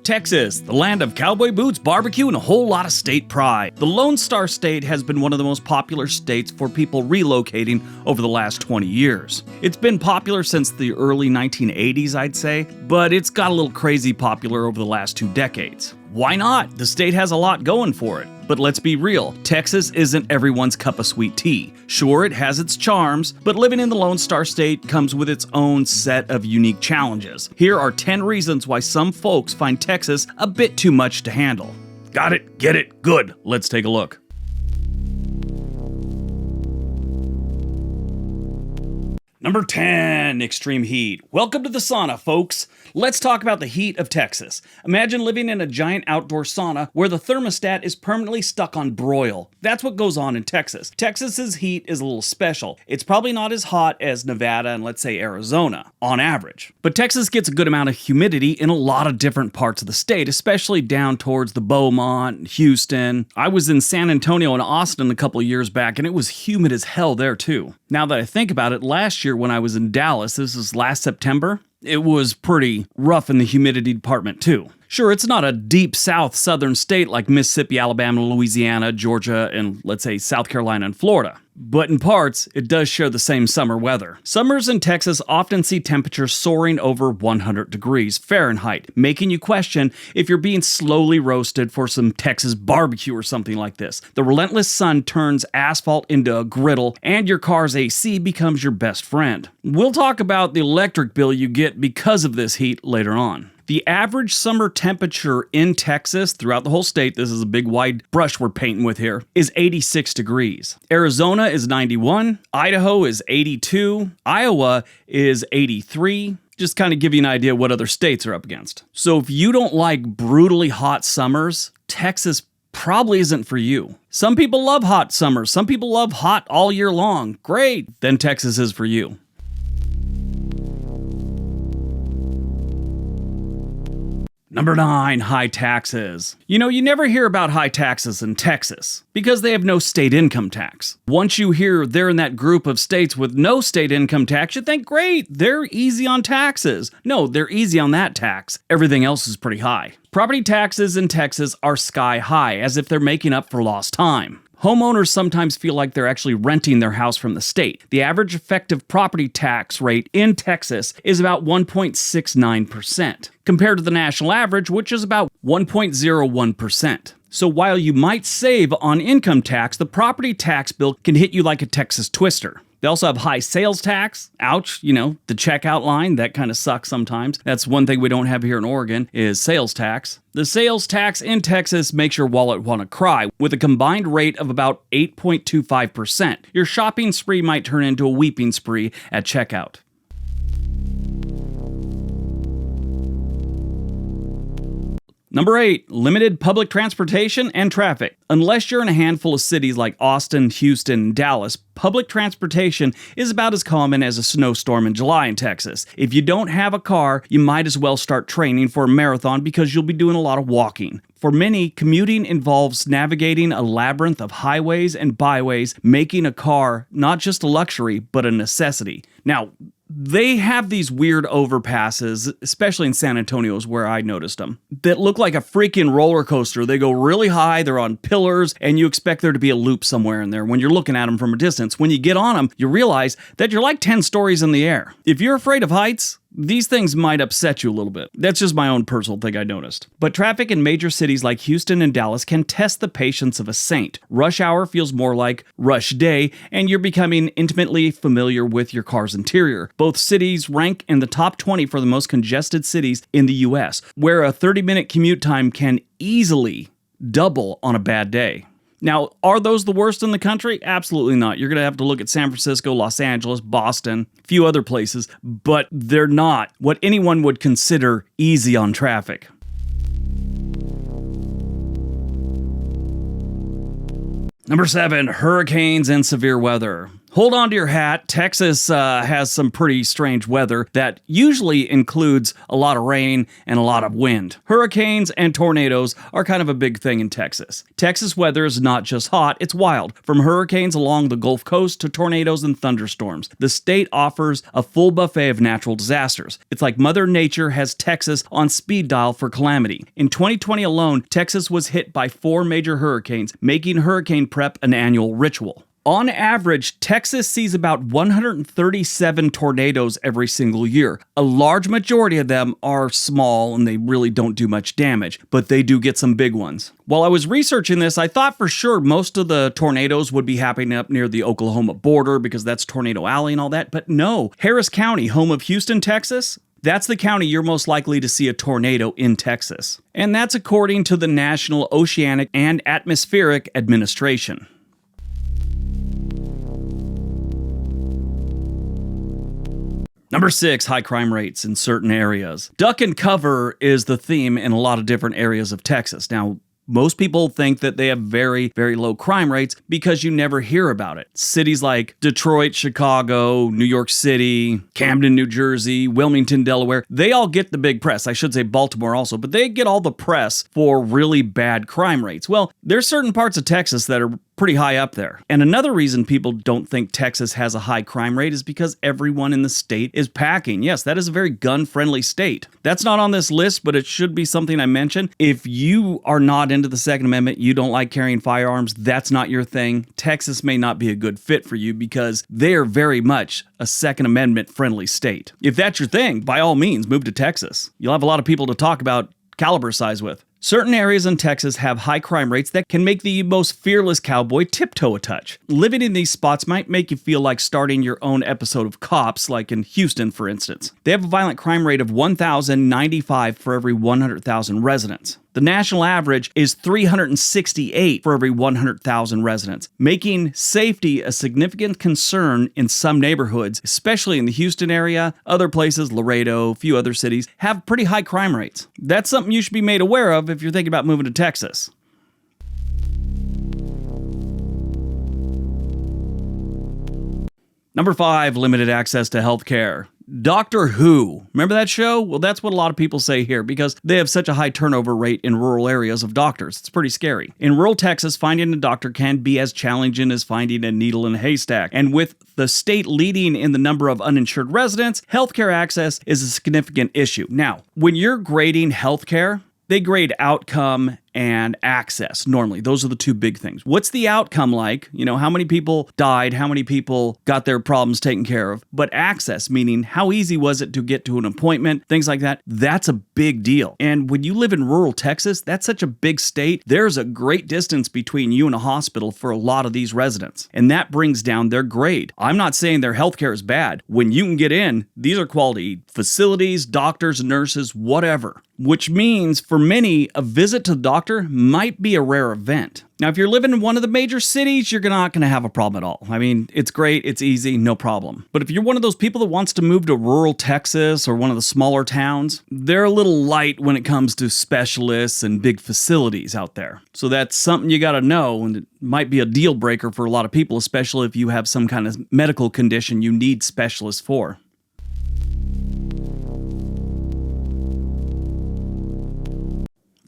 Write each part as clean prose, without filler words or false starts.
Texas, the land of cowboy boots, barbecue, and a whole lot of state pride. The Lone Star State has been one of the most popular states for people relocating over the last 20 years. It's been popular since the early 1980s, I'd say, but it's got a little crazy popular over the last 2 decades. Why not? The state has a lot going for it. But let's be real, Texas isn't everyone's cup of sweet tea. Sure, it has its charms, but living in the Lone Star State comes with its own set of unique challenges. Here are 10 reasons why some folks find Texas a bit too much to handle. Got it? Get it? Good. Let's take a look. Number 10, extreme heat. Welcome to the sauna, folks. Let's talk about the heat of Texas. Imagine living in a giant outdoor sauna where the thermostat is permanently stuck on broil. That's what goes on in Texas. Texas's heat is a little special. It's probably not as hot as Nevada and let's say Arizona on average. But Texas gets a good amount of humidity in a lot of different parts of the state, especially down towards the Beaumont, Houston. I was in San Antonio and Austin a couple of years back and it was humid as hell there too. Now that I think about it, last year when I was in Dallas, this was last September, it was pretty rough in the humidity department too. Sure, it's not a deep south southern state like Mississippi, Alabama, Louisiana, Georgia, and let's say South Carolina and Florida. But in parts, it does share the same summer weather. Summers in Texas often see temperatures soaring over 100 degrees Fahrenheit, making you question if you're being slowly roasted for some Texas barbecue or something like this. The relentless sun turns asphalt into a griddle, and your car's AC becomes your best friend. We'll talk about the electric bill you get because of this heat later on. The average summer temperature in Texas throughout the whole state, this is a big wide brush we're painting with here, is 86 degrees. Arizona is 91, Idaho is 82, Iowa is 83. Just kind of give you an idea what other states are up against. So if you don't like brutally hot summers, Texas probably isn't for you. Some people love hot summers. Some people love hot all year long. Great, then Texas is for you. Number 9, high taxes. You know, you never hear about high taxes in Texas because they have no state income tax. Once you hear they're in that group of states with no state income tax, you think, great, they're easy on taxes. No, they're easy on that tax. Everything else is pretty high. Property taxes in Texas are sky high, as if they're making up for lost time. Homeowners sometimes feel like they're actually renting their house from the state. The average effective property tax rate in Texas is about 1.69%, compared to the national average, which is about 1.01%. So while you might save on income tax, the property tax bill can hit you like a Texas twister. They also have high sales tax. Ouch, you know, the checkout line, that kind of sucks sometimes. That's one thing we don't have here in Oregon is sales tax. The sales tax in Texas makes your wallet want to cry with a combined rate of about 8.25%. Your shopping spree might turn into a weeping spree at checkout. Number 8, limited public transportation and traffic. Unless you're in a handful of cities like Austin, Houston, and Dallas, public transportation is about as common as a snowstorm in July in Texas. If you don't have a car, you might as well start training for a marathon because you'll be doing a lot of walking. For many, commuting involves navigating a labyrinth of highways and byways, making a car not just a luxury, but a necessity. Now, they have these weird overpasses, especially in San Antonio is where I noticed them, that look like a freaking roller coaster. They go really high, they're on pillars, and you expect there to be a loop somewhere in there when you're looking at them from a distance. When you get on them, you realize that you're like 10 stories in the air. If you're afraid of heights, these things might upset you a little bit. That's just my own personal thing I noticed. But traffic in major cities like Houston and Dallas can test the patience of a saint. Rush hour feels more like rush day, and you're becoming intimately familiar with your car's interior. Both cities rank in the top 20 for the most congested cities in the US, where a 30-minute commute time can easily double on a bad day. Now, are those the worst in the country? Absolutely not. You're going to have to look at San Francisco, Los Angeles, Boston, a few other places, but they're not what anyone would consider easy on traffic. Number 7, hurricanes and severe weather. Hold on to your hat. Texas has some pretty strange weather that usually includes a lot of rain and a lot of wind. Hurricanes and tornadoes are kind of a big thing in Texas. Texas weather is not just hot, it's wild. From hurricanes along the Gulf Coast to tornadoes and thunderstorms, the state offers a full buffet of natural disasters. It's like Mother Nature has Texas on speed dial for calamity. In 2020 alone, Texas was hit by 4 major hurricanes, making hurricane prep an annual ritual. On average, Texas sees about 137 tornadoes every single year. A large majority of them are small and they really don't do much damage, but they do get some big ones. While I was researching this, I thought for sure most of the tornadoes would be happening up near the Oklahoma border because that's Tornado Alley and all that, but no. Harris County, home of Houston, Texas, that's the county you're most likely to see a tornado in Texas. And that's according to the National Oceanic and Atmospheric Administration. Number 6, high crime rates in certain areas. Duck and cover is the theme in a lot of different areas of Texas. Now, most people think that they have very, very low crime rates because you never hear about it. Cities like Detroit, Chicago, New York City, Camden, New Jersey, Wilmington, Delaware, they all get the big press. I should say Baltimore also, but they get all the press for really bad crime rates. Well, there's certain parts of Texas that are pretty high up there. And another reason people don't think Texas has a high crime rate is because everyone in the state is packing. Yes, that is a very gun-friendly state. That's not on this list, but it should be something I mention. If you are not into the Second Amendment, you don't like carrying firearms, that's not your thing, Texas may not be a good fit for you because they are very much a Second Amendment friendly state. If that's your thing, by all means, move to Texas. You'll have a lot of people to talk about caliber size with. Certain areas in Texas have high crime rates that can make the most fearless cowboy tiptoe a touch. Living in these spots might make you feel like starting your own episode of Cops, like in Houston, for instance. They have a violent crime rate of 1,095 for every 100,000 residents. The national average is 368 for every 100,000 residents, making safety a significant concern in some neighborhoods, especially in the Houston area. Other places, Laredo, a few other cities, have pretty high crime rates. That's something you should be made aware of if you're thinking about moving to Texas. Number 5, limited access to health care. Doctor Who. Remember that show? Well, that's what a lot of people say here because they have such a high turnover rate in rural areas of doctors. It's pretty scary. In rural Texas, finding a doctor can be as challenging as finding a needle in a haystack. And with the state leading in the number of uninsured residents, healthcare access is a significant issue. Now, when you're grading healthcare, they grade outcome and access. Normally, those are the two big things. What's the outcome like? You know, how many people died? How many people got their problems taken care of? But access, meaning how easy was it to get to an appointment? Things like that. That's a big deal. And when you live in rural Texas, that's such a big state. There's a great distance between you and a hospital for a lot of these residents. And that brings down their grade. I'm not saying their healthcare is bad. When you can get in, these are quality facilities, doctors, nurses, whatever. Which means for many, a visit to the doctor might be a rare event. Now, if you're living in one of the major cities, you're not going to have a problem at all. I mean, it's great, it's easy, no problem. But if you're one of those people that wants to move to rural Texas or one of the smaller towns, they're a little light when it comes to specialists and big facilities out there. So that's something you got to know, and it might be a deal breaker for a lot of people, especially if you have some kind of medical condition you need specialists for.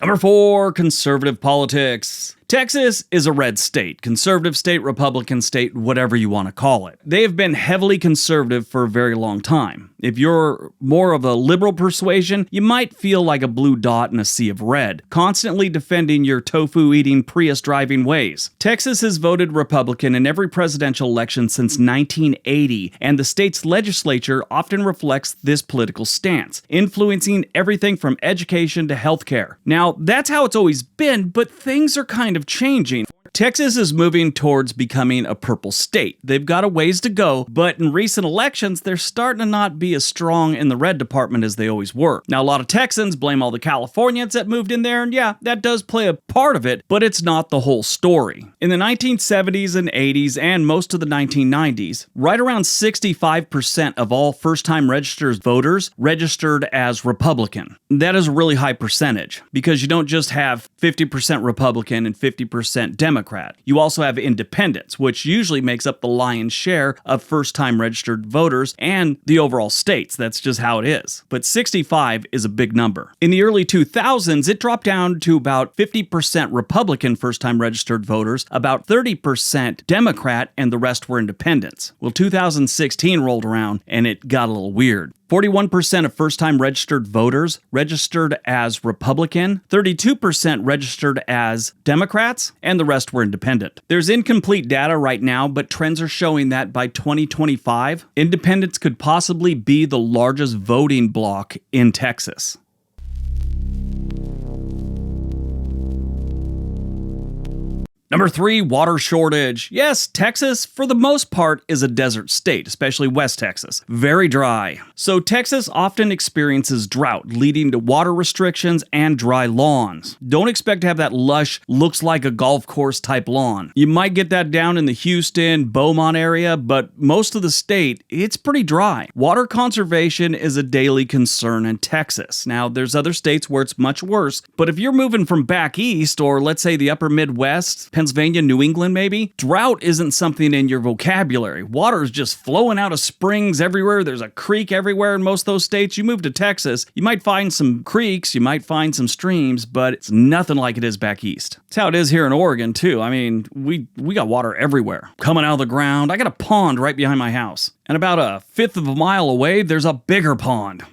Number 4, conservative politics. Texas is a red state, conservative state, Republican state, whatever you want to call it. They have been heavily conservative for a very long time. If you're more of a liberal persuasion, you might feel like a blue dot in a sea of red, constantly defending your tofu-eating, Prius-driving ways. Texas has voted Republican in every presidential election since 1980, and the state's legislature often reflects this political stance, influencing everything from education to healthcare. Now, that's how it's always been, but things are kind of changing. Texas is moving towards becoming a purple state. They've got a ways to go, but in recent elections, they're starting to not be as strong in the red department as they always were. Now, a lot of Texans blame all the Californians that moved in there, and yeah, that does play a part of it, but it's not the whole story. In the 1970s and 80s and most of the 1990s, right around 65% of all first-time registered voters registered as Republican. That is a really high percentage, because you don't just have 50% Republican and 50% Democrat. Democrat. You also have independents, which usually makes up the lion's share of first-time registered voters and the overall states. That's just how it is. But 65 is a big number. In the early 2000s, it dropped down to about 50% Republican first-time registered voters, about 30% Democrat, and the rest were independents. Well, 2016 rolled around and it got a little weird. 41% of first-time registered voters registered as Republican, 32% registered as Democrats, and the rest were independent. There's incomplete data right now, but trends are showing that by 2025, independents could possibly be the largest voting bloc in Texas. Number 3, water shortage. Yes, Texas, for the most part, is a desert state, especially West Texas. Very dry. So Texas often experiences drought, leading to water restrictions and dry lawns. Don't expect to have that lush, looks like a golf course type lawn. You might get that down in the Houston, Beaumont area, but most of the state, it's pretty dry. Water conservation is a daily concern in Texas. Now, there's other states where it's much worse, but if you're moving from back east, or let's say the upper Midwest, Pennsylvania, New England maybe, drought isn't something in your vocabulary. Water is just flowing out of springs everywhere. There's a creek everywhere in most of those states. You move to Texas, you might find some creeks, you might find some streams, but it's nothing like it is back east. It's how it is here in Oregon too. I mean, we got water everywhere, coming out of the ground. I got a pond right behind my house, and about a fifth of a mile away, there's a bigger pond.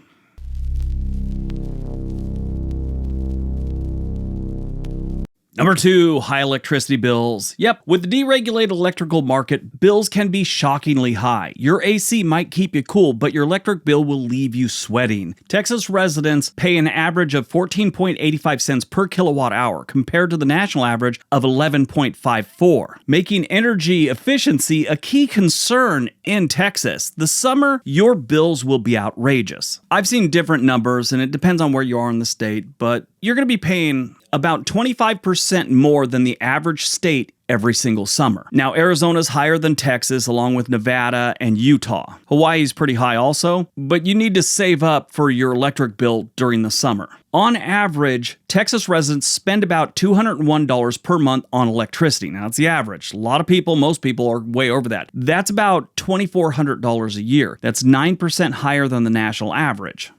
Number 2, high electricity bills. Yep, with the deregulated electrical market, bills can be shockingly high. Your AC might keep you cool, but your electric bill will leave you sweating. Texas residents pay an average of 14.85 cents per kilowatt hour compared to the national average of 11.54, making energy efficiency a key concern in Texas. This summer, your bills will be outrageous. I've seen different numbers, and it depends on where you are in the state, but you're going to be paying about 25% more than the average state every single summer. Now, Arizona's higher than Texas, along with Nevada and Utah. Hawaii's pretty high also, but you need to save up for your electric bill during the summer. On average, Texas residents spend about $201 per month on electricity. Now, that's the average. A lot of people, most people, are way over that. That's about $2,400 a year. That's 9% higher than the national average.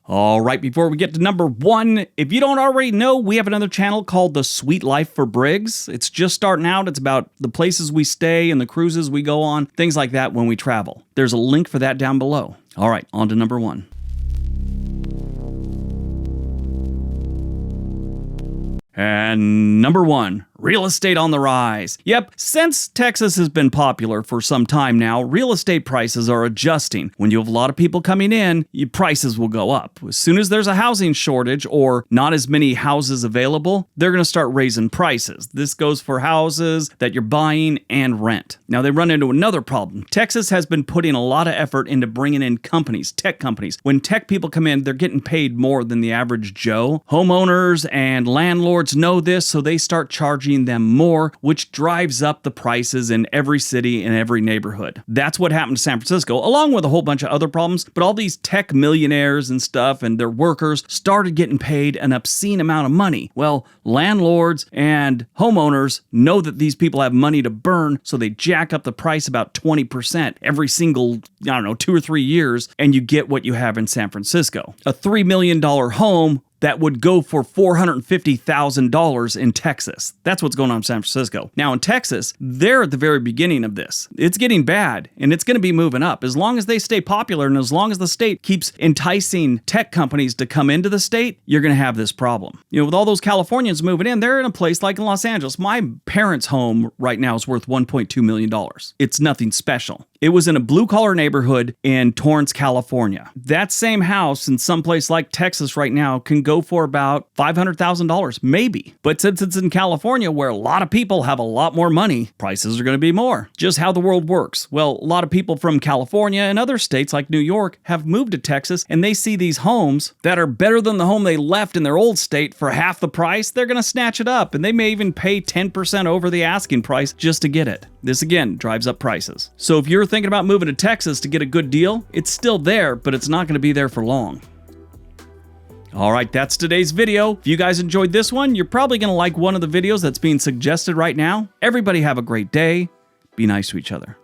All right, before we get to number 1, if you don't already know, we have another channel called The Sweet Life for Briggs. It's just starting out. It's about the places we stay and the cruises we go on, things like that when we travel. There's a link for that down below. All right, on to number 1. And number 1, real estate on the rise. Yep, since Texas has been popular for some time now, real estate prices are adjusting. When you have a lot of people coming in, your prices will go up. As soon as there's a housing shortage or not as many houses available, they're going to start raising prices. This goes for houses that you're buying and rent. Now, they run into another problem. Texas has been putting a lot of effort into bringing in companies, tech companies. When tech people come in, they're getting paid more than the average Joe. Homeowners and landlords know this, so they start charging them more, which drives up the prices in every city and every neighborhood. That's what happened to San Francisco, along with a whole bunch of other problems, but all these tech millionaires and stuff and their workers started getting paid an obscene amount of money. Well, landlords and homeowners know that these people have money to burn, so they jack up the price about 20% every single, 2 or 3 years, and you get what you have in San Francisco. A $3 million home that would go for $450,000 in Texas. That's what's going on in San Francisco. Now in Texas, they're at the very beginning of this. It's getting bad, and it's going to be moving up. As long as they stay popular and as long as the state keeps enticing tech companies to come into the state, you're going to have this problem. With all those Californians moving in, they're in a place like in Los Angeles. My parents' home right now is worth $1.2 million. It's nothing special. It was in a blue-collar neighborhood in Torrance, California. That same house in some place like Texas right now can go for about $500,000, maybe. But since it's in California, where a lot of people have a lot more money, prices are going to be more. Just how the world works. Well, a lot of people from California and other states like New York have moved to Texas, and they see these homes that are better than the home they left in their old state for half the price. They're going to snatch it up, and they may even pay 10% over the asking price just to get it. This again drives up prices. So if you're thinking about moving to Texas to get a good deal, it's still there, but it's not going to be there for long. All right, that's today's video. If you guys enjoyed this one, you're probably going to like one of the videos that's being suggested right now. Everybody have a great day. Be nice to each other.